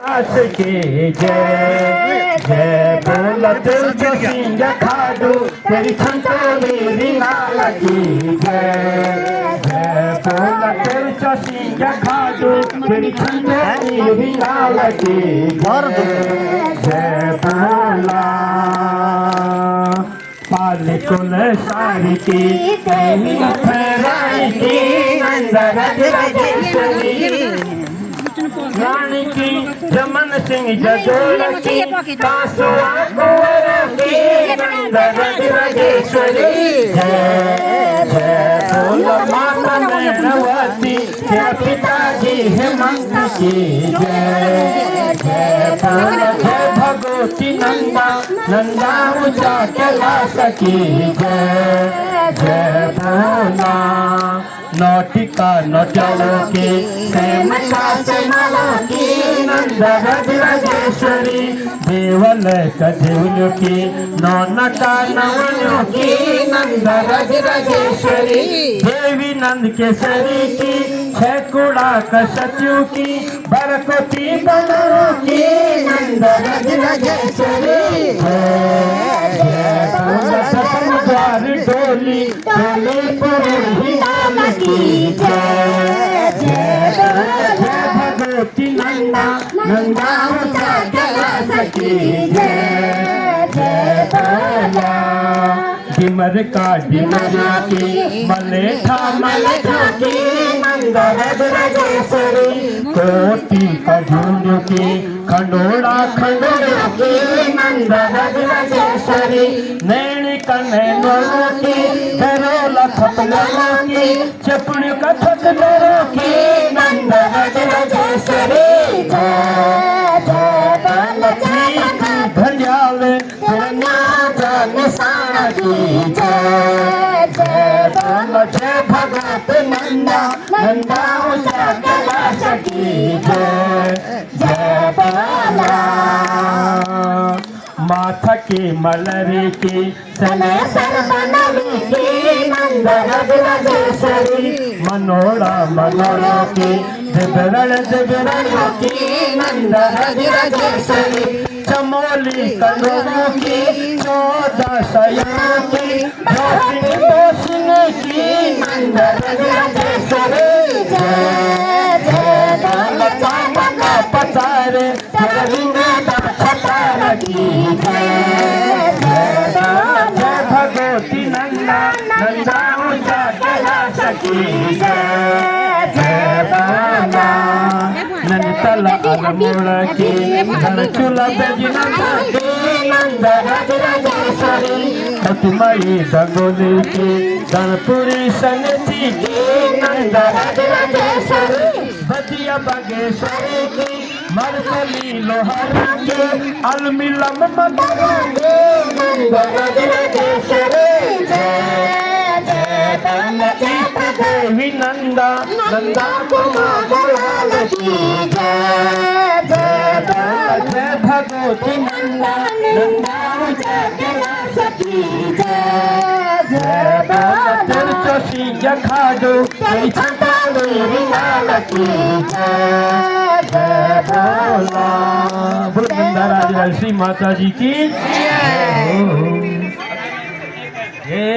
के जय जय बोला दिल जो सिंह खाडू तेरी संतो मेरी लाल की जय जय बोला दिल जो सिंह खाडू तेरी संतो मेरी लाल की जय बोला पाल कुल सारी की तेरी फराई की नंदन राजेश्वरी रानी की जमन सिंह जजोल की तासुआ कुंवर की नंदन राजेश्वरी जय जय बोलो माता नैनवती तेरा पिताजी हेमंत की जय जय बोलो जय भगवती नंदा नंदा ऊंचा कैलाश की जय जय बोला नौटिका नौटालों के सेमका सेमालों की नंद राजेश्वरी देवल कदेवलों की नौनका नवनों की नंद राजेश्वरी देवी नंद केसरी की छकुड़ा कसत्यों की बरकोटी बनों की नंद राजेश्वरी द्वार डोली डोली पुरी की जय जय जय भगवती नंदा नंदा ऊंचा कैलाश की जय जय बोला डिमर का डिमरिया की मलेठा मलेठा की नंद राजेश्वरी कोटी खजूर की खंडोड़ा खंडोड़ा की नंद राजेश्वरी नैनी कन्हैया की धरोला थपलों की चपड़ियों का थकलों की नंद राजेश्वरी जय जय बालकी धन्याल निशान की जय जय बोलो जय भगवत नंदा नंदा ऊंचा कैलाश की जय जय बोला माथा की मलरी की सने सरबनली की नंद राजेश्वरी मनोड़ा मनोड़ा की दिबरल दिबरल की नंद राजेश्वरी चमोली कलों की 14 सयों की जोशिन की नंद राजेश्वरी जय जय बालका का पतारे छतार की जय जय भगवती नंदा नंदा ऊंचा कैलाश की जय जय बाला नंदला अलमोड़ की धनचूला बेजनंदा की नंद राजेश्वरी सतमई दंगोली की गणपुरी सनती की नंद राजेश्वरी बदिया बागेश्वरी की मरकली लोहार की अलमिलम मदरा की नंद राजेश्वरी जय जय बालकी देवी नंदा नंदा गोपाल की जय जय जय भगवती नंदा नंदा ऊंचा कैलाश की जय जय बालकर चोशी जखाडो तेरी छंता मेरी लाल की जय जय बोला वृंदाराज श्री माता जी की जय।